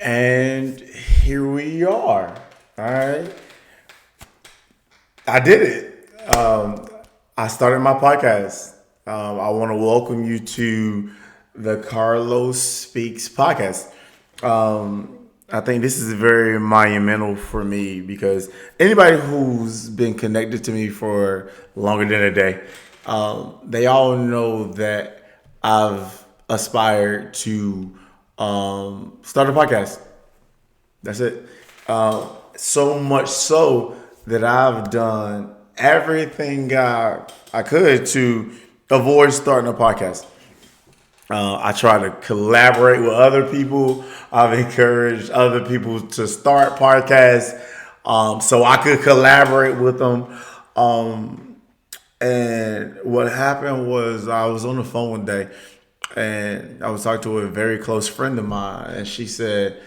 And here we are. All right. I did it. I started my podcast. I want to welcome you to the Carlos Speaks podcast. I think this is very monumental for me because anybody who's been connected to me for longer than a day, they all know that I've aspired to start a podcast. That's it. So much so that I've done everything I could to avoid starting a podcast. I try to collaborate with other people. I've encouraged other people to start podcasts so I could collaborate with them. And what happened was I was on the phone one day and I was talking to a very close friend of mine, and she said,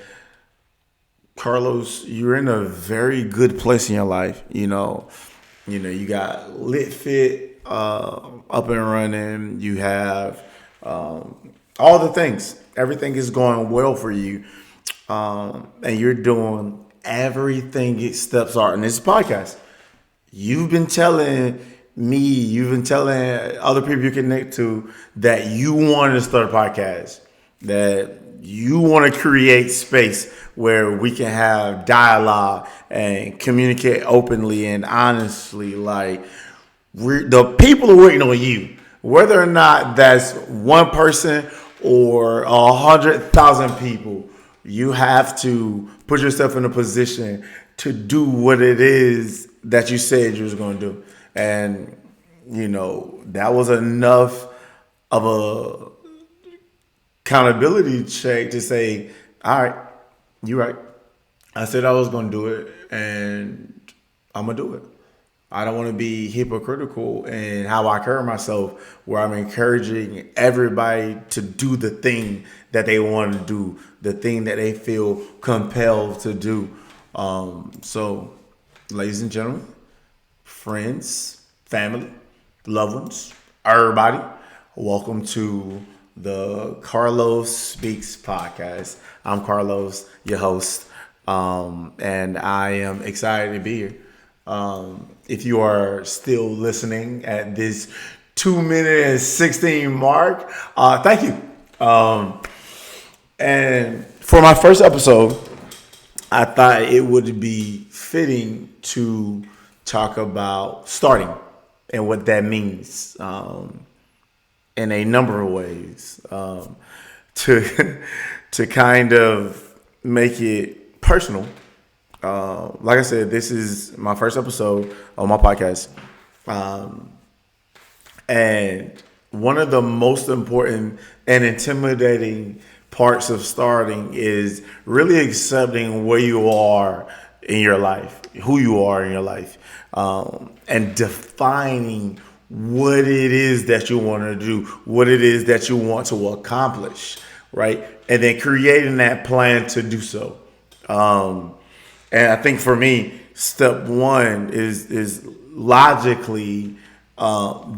Carlos, you're in a very good place in your life. You got Lit Fit up and running. You have all the things. Everything is going well for you, and you're doing everything it steps are in this podcast. You've been telling me, you've been telling other people you connect to that you want to start a podcast, that you want to create space where we can have dialogue and communicate openly and honestly. Like, the people are waiting on you, whether or not that's one person or 100,000 people. You have to put yourself in a position to do what it is that you said you was going to do. And, that was enough of a accountability check to say, all right, you're right. I said I was going to do it, and I'm going to do it. I don't want to be hypocritical in how I carry myself, where I'm encouraging everybody to do the thing that they want to do, the thing that they feel compelled to do. So, ladies and gentlemen, friends, family, loved ones, everybody, welcome to the Carlos Speaks podcast. I'm Carlos, your host, and I am excited to be here. If you are still listening at this 2 minute and 16 mark, thank you. And for my first episode, I thought it would be fitting to talk about starting and what that means in a number of ways, to to kind of make it personal. Like I said, this is my first episode on my podcast. And one of the most important and intimidating parts of starting is really accepting where you are in your life, who you are in your life, and defining what it is that you want to do, what it is that you want to accomplish, right? And then creating that plan to do so. And I think for me, step one is logically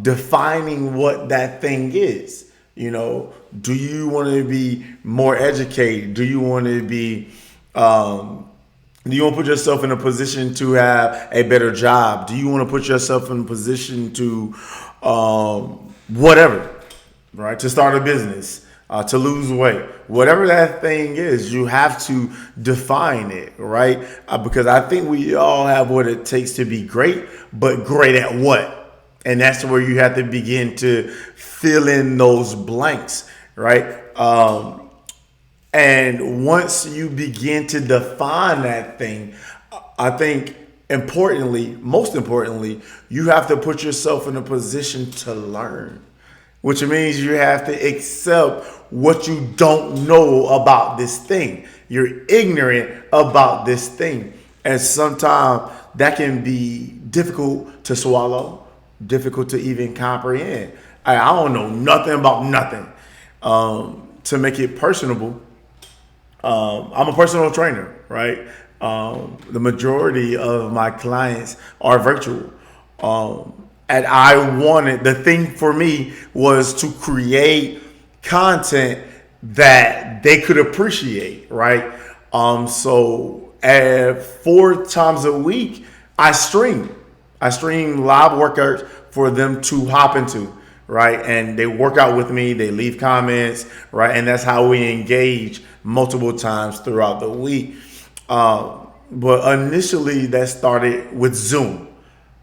defining what that thing is. Do you want to be more educated? Do you want to be do you want to put yourself in a position to have a better job? Do you want to put yourself in a position to whatever, right? To start a business, to lose weight, whatever that thing is, you have to define it, right? Because I think we all have what it takes to be great, but great at what? And that's where you have to begin to fill in those blanks, right? And once you begin to define that thing, I think most importantly, you have to put yourself in a position to learn, which means you have to accept what you don't know about this thing. You're ignorant about this thing. And sometimes that can be difficult to swallow, difficult to even comprehend. I don't know nothing about nothing. To make it personable, I'm a personal trainer, right? The majority of my clients are virtual. And the thing for me was to create content that they could appreciate, right? So at 4 times a week, I stream. I stream live workouts for them to hop into, right? And they work out with me. They leave comments, right? And that's how we engage multiple times throughout the week. But initially, that started with Zoom,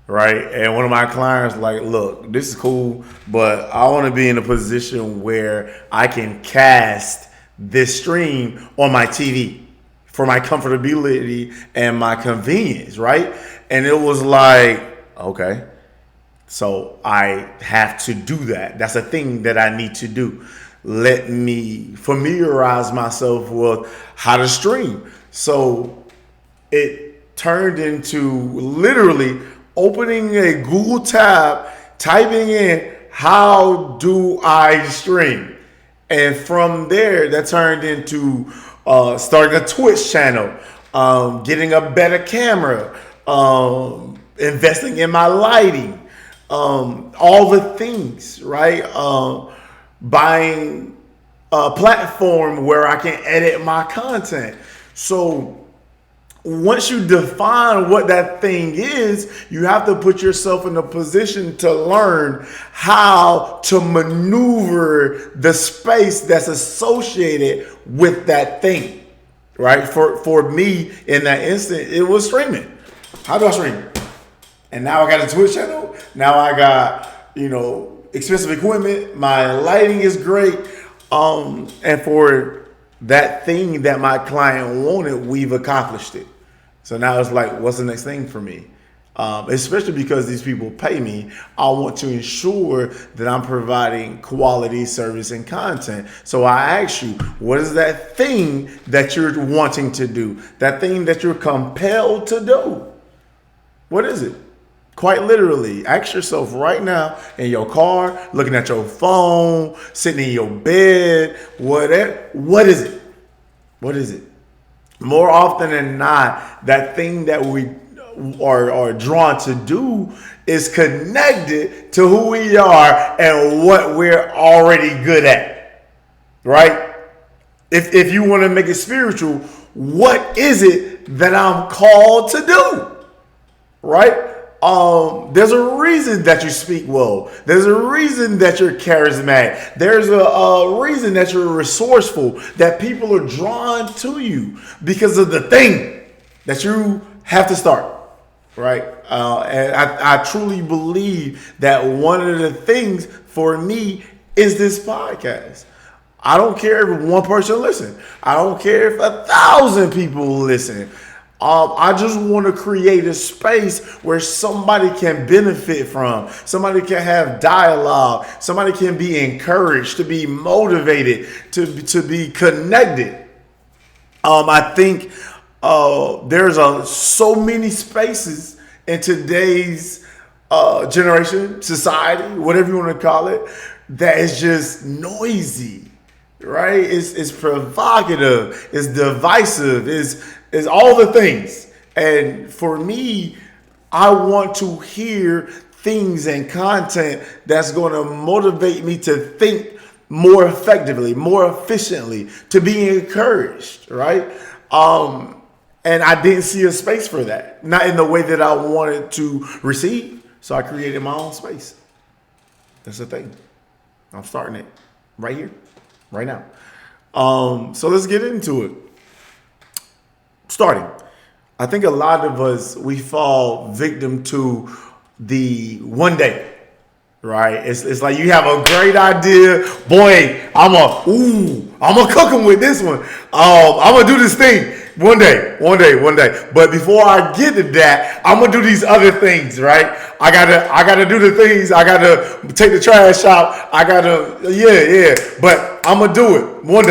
right? And one of my clients like, look, this is cool, but I want to be in a position where I can cast this stream on my TV for my comfortability and my convenience, right? And it was like, okay, so I have to do that. That's a thing that I need to do. Let me familiarize myself with how to stream. So it turned into literally opening a Google tab, typing in, how do I stream? And from there, that turned into starting a Twitch channel, getting a better camera, investing in my lighting, all the things, right? Buying a platform where I can edit my content. So once you define what that thing is, you have to put yourself in a position to learn how to maneuver the space that's associated with that thing, right? For me, in that instant, it was streaming. How do I stream? And now I got a Twitch channel. Now I got, expensive equipment. My lighting is great. And for that thing that my client wanted, we've accomplished it. So now it's like, what's the next thing for me? Especially because these people pay me, I want to ensure that I'm providing quality service and content. So I ask you, what is that thing that you're wanting to do? That thing that you're compelled to do? What is it? Quite literally, ask yourself right now in your car, looking at your phone, sitting in your bed, whatever. What is it? What is it? More often than not, that thing that we are drawn to do is connected to who we are and what we're already good at, right? If you want to make it spiritual, what is it that I'm called to do, right? There's a reason that you speak well. There's a reason that you're charismatic. There's a reason that you're resourceful, that people are drawn to you because of the thing that you have to start, right? And I truly believe that one of the things for me is this podcast. I don't care if one person listen. I don't care if 1,000 people listen. I just want to create a space where somebody can benefit from, somebody can have dialogue, somebody can be encouraged, to be motivated, to be connected. I think there's so many spaces in today's generation, society, whatever you want to call it, that is just noisy, right? It's provocative, it's divisive, is all the things. And for me, I want to hear things and content that's going to motivate me to think more effectively, more efficiently, to be encouraged, right? And I didn't see a space for that, not in the way that I wanted to receive. So I created my own space. That's the thing. I'm starting it right here, right now. So let's get into it. Starting, I think a lot of us, we fall victim to the one day, right? It's like you have a great idea, boy. I'm gonna cook them with this one. I'm gonna do this thing one day. But before I get to that, I'm gonna do these other things, right? I gotta do the things. I gotta take the trash out. Yeah. But I'm gonna do it one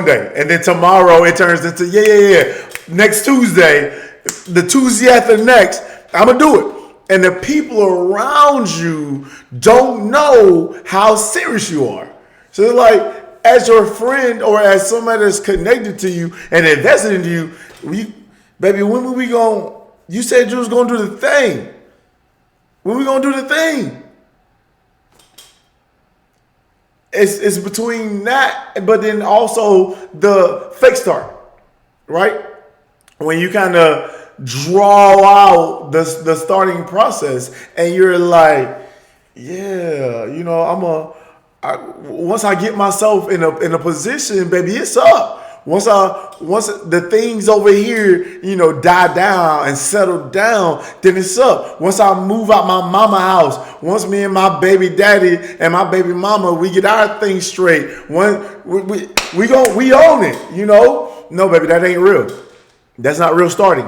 day, and then tomorrow it turns into yeah. Next Tuesday, the Tuesday after next, I'm gonna do it. And the people around you don't know how serious you are. So they're like, as your friend or as somebody that's connected to you and invested into you, baby, when we going? You said you was gonna do the thing. When we gonna do the thing? It's between that, but then also the fake start. right? When you kind of draw out the starting process, and you're like, yeah, once I get myself in a position, baby, it's up. Once the things over here, die down and settle down, then it's up. Once I move out my mama house, once me and my baby daddy and my baby mama, we get our things straight. When we own it. No, baby, that ain't real. That's not real starting.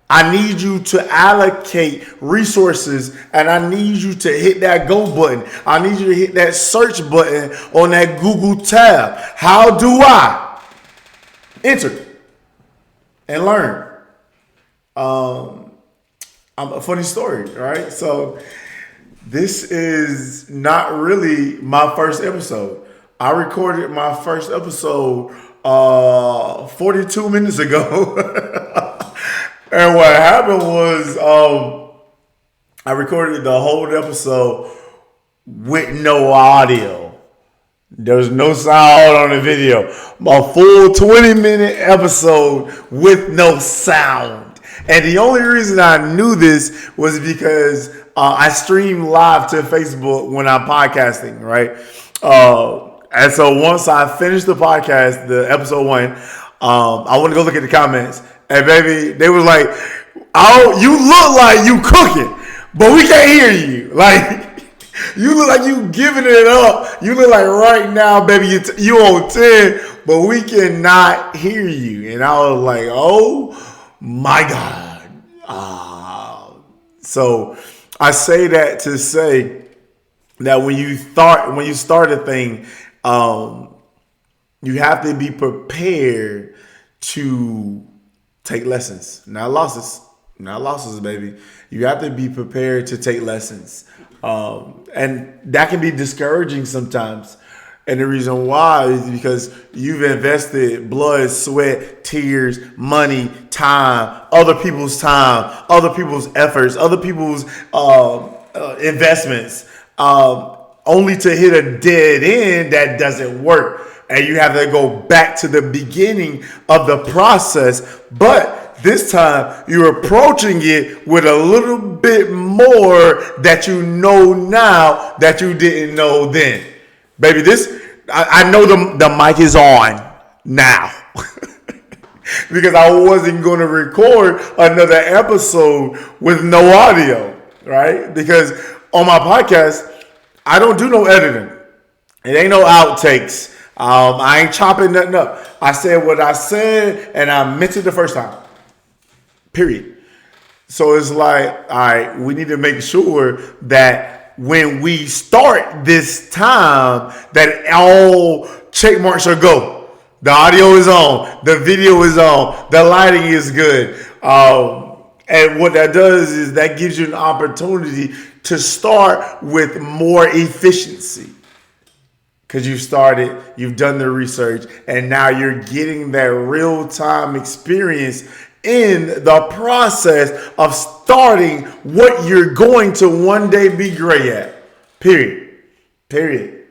I need you to allocate resources, and I need you to hit that go button. I need you to hit that search button on that Google tab. How do I enter and learn? A funny story, right? So this is not really my first episode. I recorded my first episode 42 minutes ago. And what happened was I recorded the whole episode with no audio. There was no sound on the video. A full 20-minute episode with no sound. And the only reason I knew this was because I stream live to Facebook when I'm podcasting, right? And so once I finished the podcast, the episode 1, I want to go look at the comments. And baby, they was like, "Oh, you look like you cooking, but we can't hear you. Like, you look like you giving it up. You look like right now, baby, you on 10, but we cannot hear you." And I was like, "Oh my God!" So I say that to say that when you start a thing, you have to be prepared to take lessons, not losses, baby. You have to be prepared to take lessons. And that can be discouraging sometimes. And the reason why is because you've invested blood, sweat, tears, money, time, other people's efforts, other people's investments, only to hit a dead end that doesn't work. And you have to go back to the beginning of the process. But this time, you're approaching it with a little bit more that you know now that you didn't know then. Baby, I know the mic is on now. Because I wasn't going to record another episode with no audio, right? Because on my podcast, I don't do no editing. It ain't no outtakes. I ain't chopping nothing up. I said what I said, and I meant it the first time. Period. So it's like, all right, we need to make sure that when we start this time, that all check marks are go. The audio is on. The video is on. The lighting is good. And what that does is that gives you an opportunity to start with more efficiency. Because you've done the research, and now you're getting that real-time experience in the process of starting what you're going to one day be great at. Period.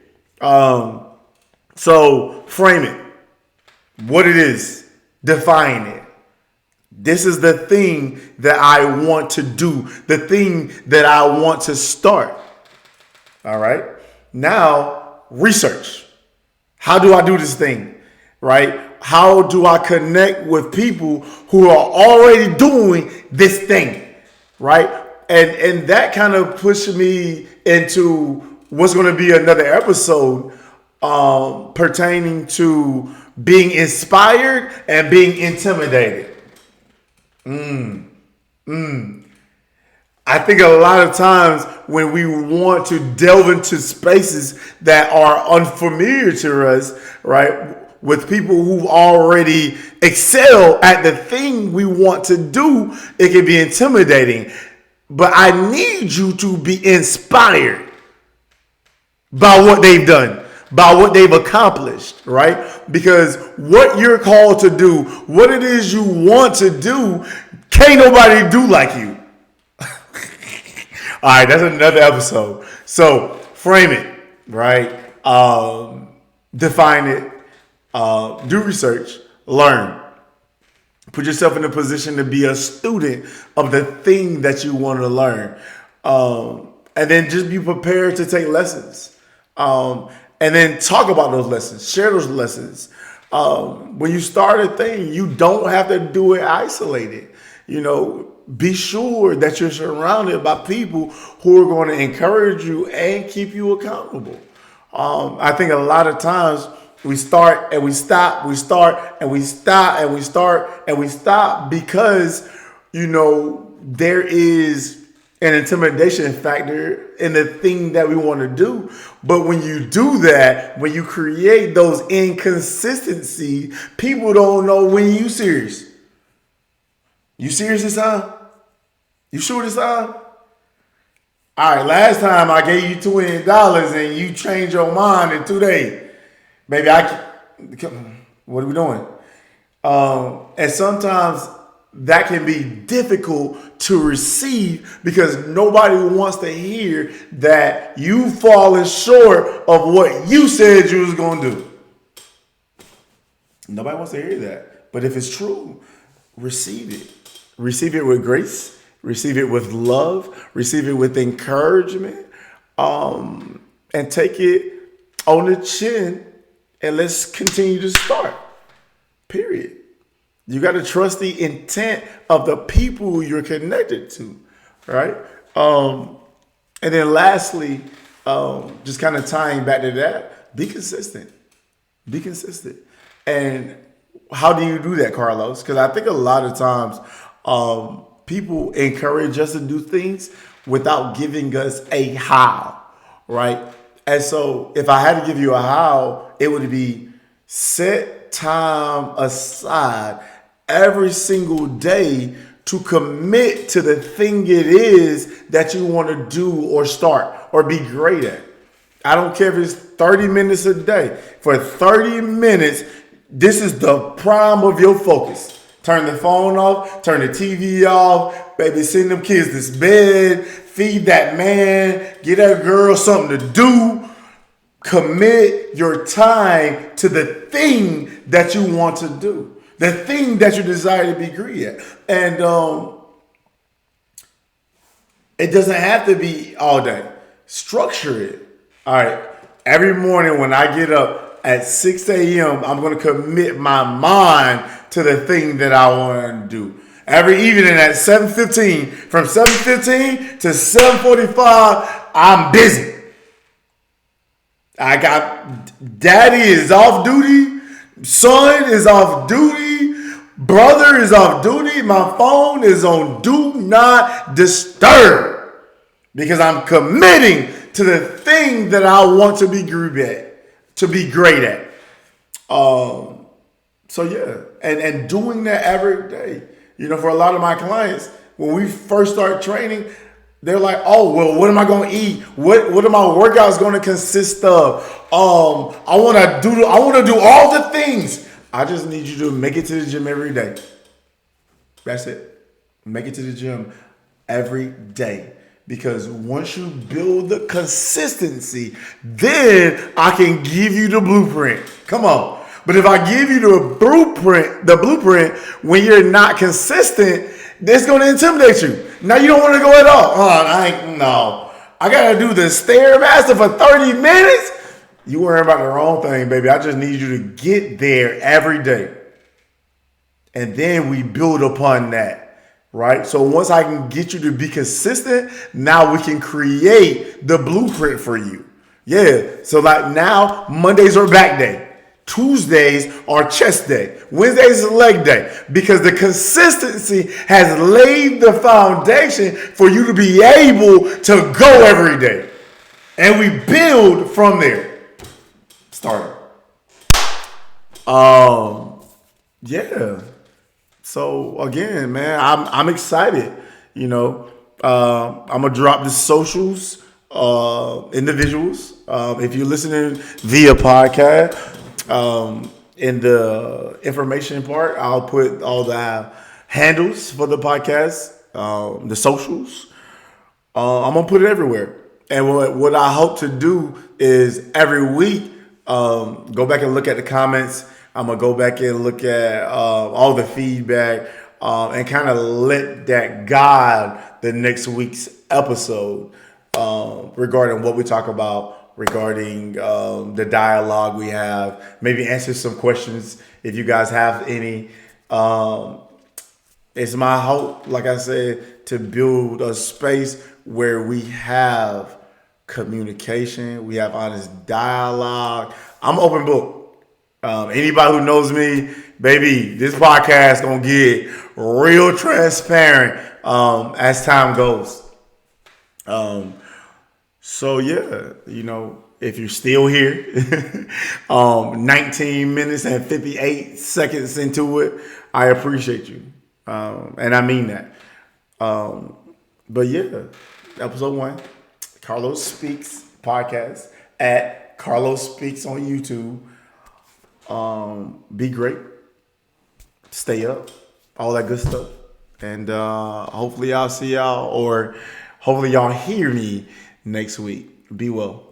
So frame it. What it is. Define it. This is the thing that I want to do. The thing that I want to start. All right. Now, research. How do I do this thing? Right? How do I connect with people who are already doing this thing? Right? And that kind of pushed me into what's going to be another episode pertaining to being inspired and being intimidated. I think a lot of times when we want to delve into spaces that are unfamiliar to us, right, with people who already excel at the thing we want to do, it can be intimidating. But I need you to be inspired by what they've done, by what they've accomplished, right? Because what you're called to do, what it is you want to do, can't nobody do like you. All right, that's another episode. So frame it, right? Define it, do research, learn. Put yourself in a position to be a student of the thing that you want to learn. And then just be prepared to take lessons. And then talk about those lessons, share those lessons. When you start a thing, you don't have to do it isolated. Be sure that you're surrounded by people who are going to encourage you and keep you accountable. I think a lot of times we start and we stop, we start and we stop and we start and we stop because, there is an intimidation factor in the thing that we want to do. But when you do that, when you create those inconsistencies, people don't know when you serious. You serious this time? You sure this time? All right, last time I gave you $20 and you changed your mind in 2 days. Baby, what are we doing? And sometimes that can be difficult to receive because nobody wants to hear that you've fallen short of what you said you was going to do. Nobody wants to hear that. But if it's true, receive it. Receive it with grace. Receive it with love. Receive it with encouragement. And take it on the chin and let's continue to start. Period. You got to trust the intent of the people you're connected to, right? And then lastly, just kind of tying back to that, be consistent. Be consistent. And how do you do that, Carlos? Because I think a lot of times people encourage us to do things without giving us a how, right? And so if I had to give you a how, it would be set time aside every single day to commit to the thing it is that you want to do or start or be great at. I don't care if it's 30 minutes a day. For 30 minutes, this is the prime of your focus. Turn the phone off, turn the TV off, baby, send them kids to bed, feed that man, get that girl something to do. Commit your time to the thing that you want to do. The thing that you desire to be great at. And it doesn't have to be all day. Structure it. All right. Every morning when I get up at 6 a.m., I'm going to commit my mind to the thing that I want to do. Every evening at 7:15, from 7:15 to 7:45, I'm busy. I got daddy is off duty, son is off duty, brother is off duty, my phone is on do not disturb because I'm committing to the thing that I want to be great at. So yeah, and doing that every day. For a lot of my clients, when we first start training, they're like, oh, well, what am I going to eat? What are my workouts going to consist of? I want to do all the things. I just need you to make it to the gym every day. That's it. Make it to the gym every day. Because once you build the consistency, then I can give you the blueprint. Come on. But if I give you the blueprint, when you're not consistent, it's going to intimidate you. Now you don't want to go at all. I got to do the Stairmaster for 30 minutes. You worrying about the wrong thing, baby. I just need you to get there every day. And then we build upon that, right? So once I can get you to be consistent, now we can create the blueprint for you. Yeah. So like now, Mondays are back day. Tuesdays are chest day. Wednesdays is leg day. Because the consistency has laid the foundation for you to be able to go every day. And we build from there. Start. Yeah. So again, man, I'm excited. I'm gonna drop the socials, individuals. If you're listening via podcast, in the information part, I'll put all the handles for the podcast, the socials. I'm gonna put it everywhere. And what I hope to do is every week, go back and look at the comments. I'm gonna go back and look at all the feedback and kind of let that guide the next week's episode regarding what we talk about, regarding the dialogue we have. Maybe answer some questions if you guys have any. Um, it's my hope, like I said, to build a space where we have communication, we have honest dialogue. I'm open book. Anybody who knows me, baby, this podcast gonna get real transparent as time goes. Um, so yeah, if you're still here, 19 minutes and 58 seconds into it, I appreciate you, and I mean that. Um, but yeah, episode 1, Carlos Speaks podcast at Carlos Speaks on YouTube. Be great, stay up, all that good stuff, and hopefully I'll see y'all, or hopefully y'all hear me next week. Be well.